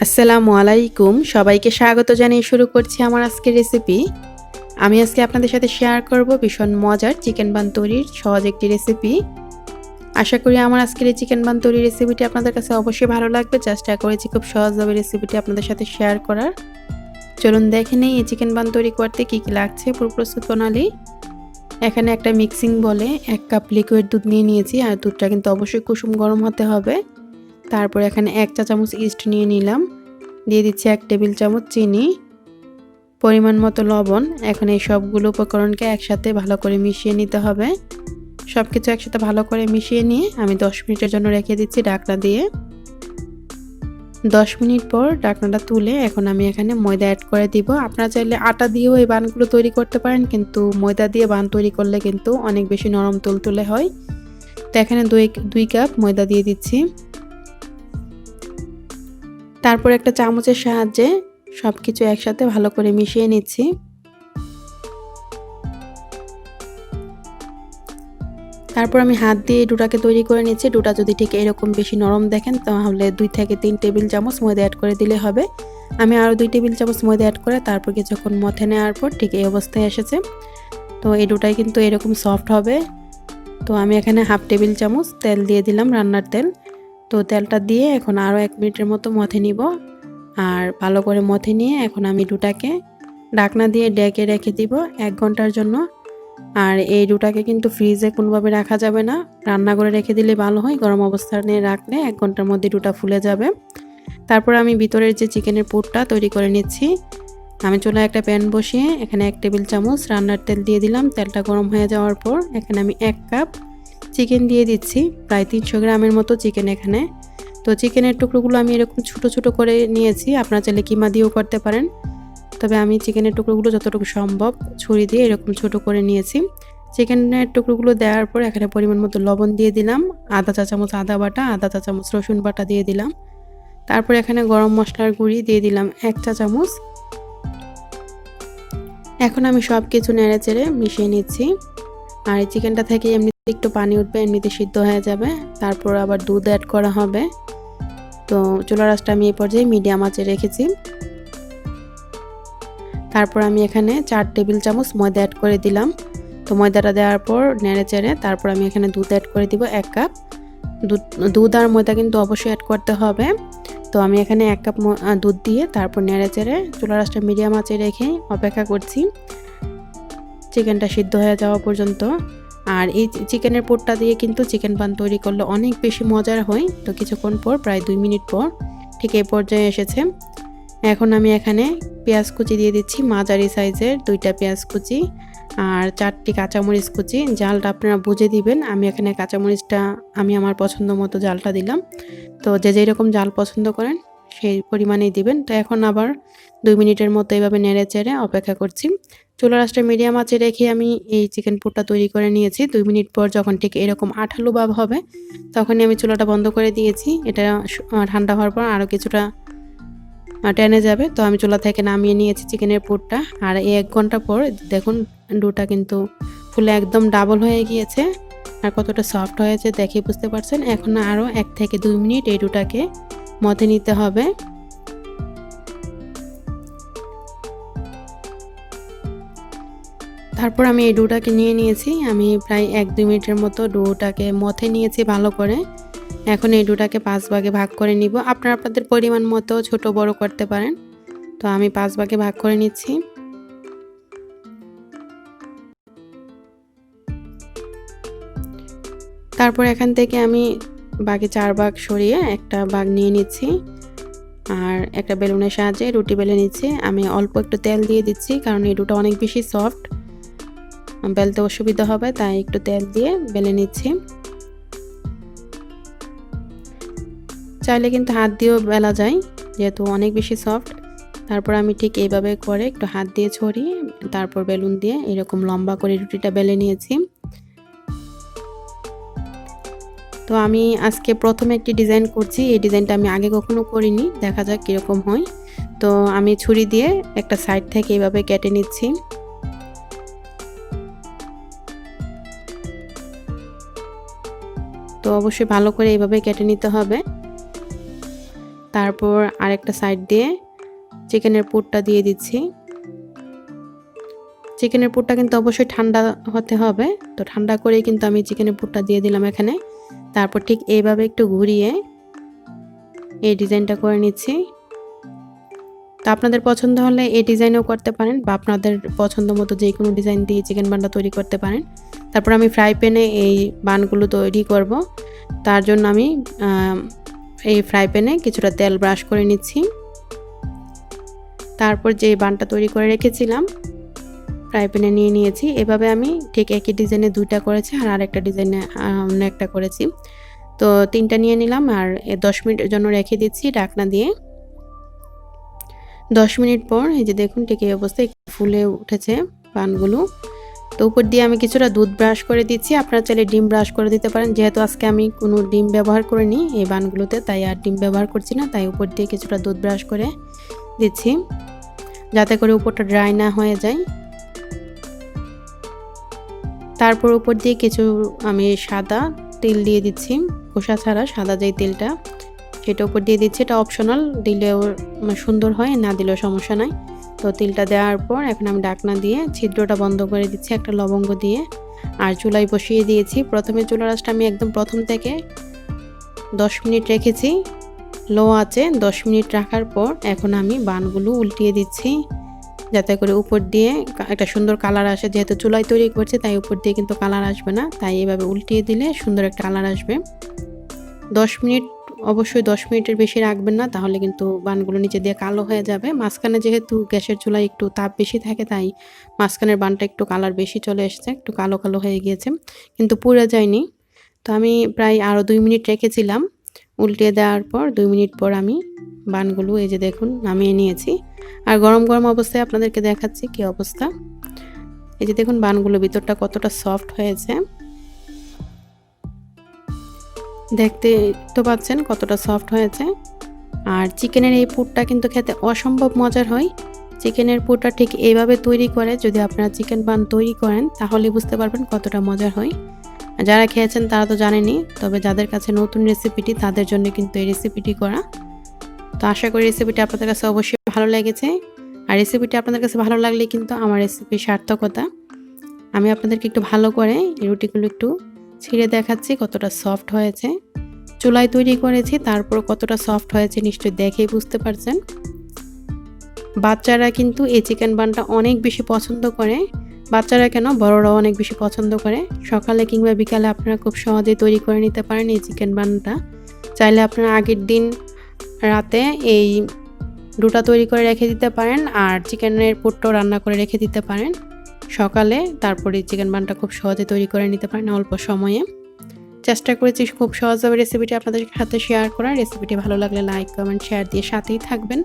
আসসালামু আলাইকুম, সবাইকে স্বাগত জানিয়ে শুরু করছি আমার আজকের রেসিপি। আমি আজকে আপনাদের সাথে শেয়ার করব ভীষণ মজার চিকেন বান তৈরির সহজ একটি রেসিপি। আশা করি আমার আজকের এই চিকেন বান তৈরির রেসিপিটি আপনাদের কাছে অবশ্যই ভালো লাগবে। চেষ্টা করেছি খুব সহজভাবে রেসিপিটি আপনাদের সাথে শেয়ার করার। চলুন দেখে নেই এই চিকেন বান তৈরি করতে কী কী লাগছে পুরো প্রস্তুত প্রণালী। এখানে একটা মিক্সিং বলে 1 কাপ লিকুইড দুধ নিয়ে নিয়েছি, আর দুধটা কিন্তু অবশ্যই কুসুম গরম হতে হবে। তারপর এখানে 1 চা চামচ ইস্ট নিয়ে নিলাম, দিয়ে দিচ্ছি 1 টেবিল চামচ চিনি, পরিমাণ মতো লবণ। এখন এই সবগুলো উপকরণকে একসাথে ভালো করে মিশিয়ে নিতে হবে। সব কিছু একসাথে ভালো করে মিশিয়ে নিয়ে আমি 10 মিনিটের জন্য রেখে দিচ্ছি ঢাকনা দিয়ে। 10 মিনিট পর ঢাকনাটা তুলে এখন আমি এখানে ময়দা অ্যাড করে দিব। আপনারা চাইলে আটা দিয়েও এই বানগুলো তৈরি করতে পারেন, কিন্তু ময়দা দিয়ে বান তৈরি করলে কিন্তু অনেক বেশি নরম তুলতুলে হয়। তো এখানে 2 কাপ ময়দা দিয়ে দিচ্ছি। তারপর একটা চামচের সাহায্যে সবকিছু একসাথে ভালো করে মিশিয়ে নিচ্ছি। তারপর আমি হাত দিয়ে ডোটাকে তৈরি করে নিচ্ছি। ডোটা যদি ঠিক এরকম বেশি নরম দেখেন তাহলে 2 থেকে 3 টেবিল চামচ ময়দা অ্যাড করে দিলে হবে। আমি আরও 2 টেবিল চামচ ময়দা অ্যাড করে তারপর কিছুক্ষণ মথে নেওয়ার পর ঠিক এই অবস্থায় এসেছে। তো এই ডোটাই কিন্তু এরকম সফট হবে। তো আমি এখানে হাফ টেবিল চামচ তেল দিয়ে দিলাম, রান্নার তেল। তো তেলটা দিয়ে এখন আরও 1 মিনিটের মতো মথে নিব। আর ভালো করে মথে নিয়ে এখন আমি ডোটাকে ঢাকনা দিয়ে ঢেকে রেখে দিব 1 ঘন্টার জন্য। আর এই ডোটাকে কিন্তু ফ্রিজে কোনোভাবে রাখা যাবে না, রান্নাঘরে রেখে দিলে ভালো হয়। গরম অবস্থানে রাখলে 1 ঘন্টার মধ্যে ডোটা ফুলে যাবে। তারপর আমি ভিতরের যে চিকেনের পুরটা তৈরি করে নিচ্ছি। আমি চুলায় একটা প্যান বসিয়ে এখানে 1 টেবিল চামচ রান্নার তেল দিয়ে দিলাম। তেলটা গরম হয়ে যাওয়ার পর এখানে আমি 1 কাপ চিকেন দিয়ে দিচ্ছি, প্রায় 300 গ্রামের মতো চিকেন এখানে। তো চিকেনের টুকরোগুলো আমি এরকম ছোট ছোট করে নিয়েছি, আপনারা চাইলে কিমা দিয়েও করতে পারেন। তবে আমি চিকেনের টুকরোগুলো যতটুকু সম্ভব ছুরি দিয়ে এরকম ছোট করে নিয়েছি। চিকেনের টুকরোগুলো দেওয়ার পর এখানে পরিমাণ মতো লবণ দিয়ে দিলাম, আধা চা চামচ আদা বাটা, আধা চা চামচ রসুন বাটা দিয়ে দিলাম। তারপর এখানে গরম মশলার গুঁড়ি দিয়ে দিলাম 1 চা চামচ। এখন আমি সব কিছু নেড়ে চেড়ে মিশিয়ে নিচ্ছি। আর এই চিকেনটা থেকে এমনিতে একটু পানি উঠবে, এমনিতে সিদ্ধ হয়ে যাবে। তারপর আবার দুধ অ্যাড করা হবে। তো চুলার আঁচটা আমি এই পর্যায়ে মিডিয়াম আঁচে রেখেছি। তারপর আমি এখানে 4 টেবিল চামচ ময়দা অ্যাড করে দিলাম। তো ময়দাটা দেওয়ার পর নেড়ে চেড়ে তারপর আমি এখানে দুধ অ্যাড করে দিব 1 কাপ। দুধ আর ময়দা কিন্তু অবশ্যই অ্যাড করতে হবে। তো আমি এখানে 1 কাপ দুধ দিয়ে তারপর নেড়ে চেড়ে চুলার আঁচটা মিডিয়াম আঁচে রেখে অপেক্ষা করছি চিকেনটা সিদ্ধ হয়ে যাওয়া পর্যন্ত। আর এই চিকেনের পুরটা দিয়ে কিন্তু চিকেন পান তৈরি করলে অনেক বেশি মজার হয়। তো কিছুক্ষণ পর প্রায় 2 মিনিট পর ঠিক এই পর্যায়ে এসেছে। এখন আমি এখানে পেঁয়াজ কুচি দিয়ে দিচ্ছি, মাঝারি সাইজের 2টা পেঁয়াজ কুচি আর 4টি কাঁচামরিচ কুচি। জালটা আপনারা বুঝে দিবেন। আমি এখানে কাঁচামরিচটা আমি আমার পছন্দ মতো জালটা দিলাম। তো যে যেরকম জাল পছন্দ করেন সেই পরিমাণেই দিবেন। তো এখন আবার 2 মিনিটের মতো এইভাবে নেড়ে চেড়ে অপেক্ষা করছি। চুলার আঁচটা মিডিয়াম আঁচে রেখে আমি এই চিকেন পুরটা তৈরি করে নিয়েছি। 2 মিনিট পর যখন ঠিক এরকম আঠালো ভাব হবে তখনই আমি চুলাটা বন্ধ করে দিয়েছি। এটা ঠান্ডা হওয়ার পর আরও কিছুটা টেনে যাবে। তো আমি চুলা থেকে নামিয়ে নিয়েছি চিকেনের পুরটা। আর এই 1 ঘন্টা পর দেখুন ডোটা কিন্তু ফুলে একদম ডাবল হয়ে গিয়েছে। আর কতটা সফট হয়েছে দেখে বুঝতে পারছেন। এখন আরও 1 থেকে 2 মিনিট এই ডোটাকে মথে নিতে হবে। তারপর আমি এই ডোটাকে নিয়ে নিয়েছি। আমি প্রায় 1-2 মিনিটের মতো ডোটাকে মথে নিয়েছি ভালো করে। এখন এই ডোটাকে 5 ভাগে ভাগ করে নিব। আপনারা আপনাদের পরিমাণ মতো ছোট বড় করতে পারেন। তো আমি 5 ভাগে ভাগ করে নিচ্ছি। তারপর এখান থেকে আমি বাকি 4 ভাগ সরিয়ে একটা ভাগ নিয়ে নিচ্ছি। আর একটা বেলুনের সাহায্যে রুটি বেলে নিচ্ছি। আমি অল্প একটু তেল দিয়ে দিচ্ছি, কারণ এই ডোটা অনেক বেশি সফট, বেলতে অসুবিধা হবে, তাই একটু তেল দিয়ে বেলে নিচ্ছি। চাইলে কিন্তু হাত দিয়েও বেলা যায়, যেহেতু অনেক বেশি সফট। তারপর আমি ঠিক এইভাবে করে একটু হাত দিয়ে ছড়িয়ে তারপর বেলুন দিয়ে এরকম লম্বা করে রুটিটা বেলে নিয়েছি। তো আমি আজকে প্রথমে একটি ডিজাইন করছি। এই ডিজাইনটা আমি আগে কখনো করিনি, দেখা যাক কীরকম হয়। তো আমি ছুরি দিয়ে একটা সাইড থেকে এইভাবে কেটে নিচ্ছি। তো অবশ্যই ভালো করে এইভাবে কেটে নিতে হবে। তারপর আরেকটা সাইড দিয়ে চিকেনের পুরটা দিয়ে দিচ্ছি। চিকেনের পুরটা কিন্তু অবশ্যই ঠান্ডা হতে হবে, তো ঠান্ডা করেই কিন্তু আমি চিকেনের পুরটা দিয়ে দিলাম এখানে। তারপর ঠিক এইভাবে একটু ঘুরিয়ে এই ডিজাইনটা করে নিচ্ছি। তো আপনাদের পছন্দ হলে এই ডিজাইনও করতে পারেন বা আপনাদের পছন্দ মতো যে কোনো ডিজাইন দিয়ে চিকেন বানটা তৈরি করতে পারেন। তারপর আমি ফ্রাই প্যানে এই বানগুলো তৈরি করব। তার জন্য আমি এই ফ্রাই প্যানে কিছুটা তেল ব্রাশ করে নিচ্ছি। তারপর যে বানটা তৈরি করে রেখেছিলাম ফ্রাই প্যানে নিয়ে নিয়েছি। এভাবে আমি ঠিক একই ডিজাইনে দুইটা করেছি আর আরেকটা ডিজাইনে অন্য একটা করেছি। তো তিনটা নিয়ে নিলাম আর 10 মিনিটের জন্য রেখে দিচ্ছি ঢাকনা দিয়ে। 10 মিনিট পর এই যে দেখুন ঠিক এই অবস্থায় ফুলে উঠেছে বানগুলো। তো উপর দিয়ে আমি কিছুটা দুধ ব্রাশ করে দিচ্ছি। আপনারা চাইলে ডিম ব্রাশ করে দিতে পারেন। যেহেতু আজকে আমি কোনো ডিম ব্যবহার করিনি এই বানগুলোতে, তাই আর ডিম ব্যবহার করছি না, তাই উপর দিয়ে কিছুটা দুধ ব্রাশ করে দিচ্ছি যাতে করে উপরটা ড্রাই না হয়ে যায়। তারপর উপর দিয়ে কিছু আমি সাদা তেল দিয়ে দিচ্ছি, খোসা ছাড়া সাদা যেই তেলটা সেটা উপর দিয়ে দিচ্ছি। এটা অপশনাল, দিলেও সুন্দর হয়, না দিলেও সমস্যা নাই। তো তেলটা দেওয়ার পর এখন আমি ঢাকনা দিয়ে ছিদ্রটা বন্ধ করে দিচ্ছি একটা লবঙ্গ দিয়ে। আর চুলায় বসিয়ে দিয়েছি। প্রথমে চুলার আঁচটা আমি একদম প্রথম থেকে 10 মিনিট রেখেছি লো আঁচে। 10 মিনিট রাখার পর এখন আমি বানগুলো উল্টিয়ে দিচ্ছি যাতে করে উপর দিয়ে একটা সুন্দর কালার আসে। যেহেতু চুলায় তৈরি করছে তাই উপর দিয়ে কিন্তু কালার আসবে না, তাই এভাবে উল্টিয়ে দিলে সুন্দর একটা কালার আসবে। 10 মিনিট, অবশ্যই 10 মিনিটের বেশি রাখবেন না, তাহলে কিন্তু বানগুলো নিচে দিয়ে কালো হয়ে যাবে। মাঝখানে যেহেতু গ্যাসের চুলায় একটু তাপ বেশি থাকে তাই মাঝখানের বানটা একটু কালার বেশি চলে এসেছে, একটু কালো কালো হয়ে গিয়েছে, কিন্তু পুড়ে যায়নি। তো আমি প্রায় আরও 2 মিনিট রেখেছিলাম। উল্টে দেওয়ার পর 2 মিনিট পর আমি বানগুলো এই যে দেখুন নামিয়ে নিয়েছি। আর গরম গরম অবস্থায় আপনাদেরকে দেখাচ্ছি কি অবস্থা। এই যে দেখুন বানগুলো ভিতরটা কতটা সফট হয়েছে, দেখতে তো পাচ্ছেন কতটা সফট হয়েছে। আর চিকেনের এই পুরটা কিন্তু খেতে অসম্ভব মজার হয়। চিকেনের পুরটা ঠিক এইভাবে তৈরি করে যদি আপনারা চিকেন বান তৈরি করেন তাহলে বুঝতে পারবেন কতটা মজার হয়। যারা খেয়েছেন তারা তো জানেনই, তবে যাদের কাছে নতুন রেসিপিটি তাদের জন্য কিন্তু এই রেসিপিটি করা। তো আশা করি রেসিপিটি আপনাদের কাছে অবশ্যই ভালো লেগেছে। আর রেসিপিটি আপনাদের কাছে ভালো লাগলে কিন্তু আমার রেসিপির সার্থকতা। আমি আপনাদেরকে একটু ভালো করে এই রুটিগুলো একটু ছিঁড়ে দেখাচ্ছি কতটা সফট হয়েছে। চুলায় তৈরি করেছি, তারপর কতটা সফট হয়েছে নিশ্চয়ই দেখেই বুঝতে পারছেন। বাচ্চারা কিন্তু এই চিকেন বানটা অনেক বেশি পছন্দ করে। বাচ্চারা কেন, বড়রাও অনেক বেশি পছন্দ করে। সকালে কিংবা বিকালে আপনারা খুব সহজে তৈরি করে নিতে পারেন এই চিকেন বানটা। চাইলে আপনারা আগের দিন রাতে এই ডোটা তৈরি করে রেখে দিতে পারেন আর চিকেনের পুরটাও রান্না করে রেখে দিতে পারেন সকালে। তারপরে চিকেন বানটা খুব সহজে তৈরি করে নিতে পারেন অল্প সময়ে। চেষ্টা করেছি খুব সহজভাবে রেসিপিটি আপনাদের সাথে শেয়ার করার। রেসিপিটি ভালো লাগলে লাইক, কমেন্ট, শেয়ার দিয়ে সাথেই থাকবেন।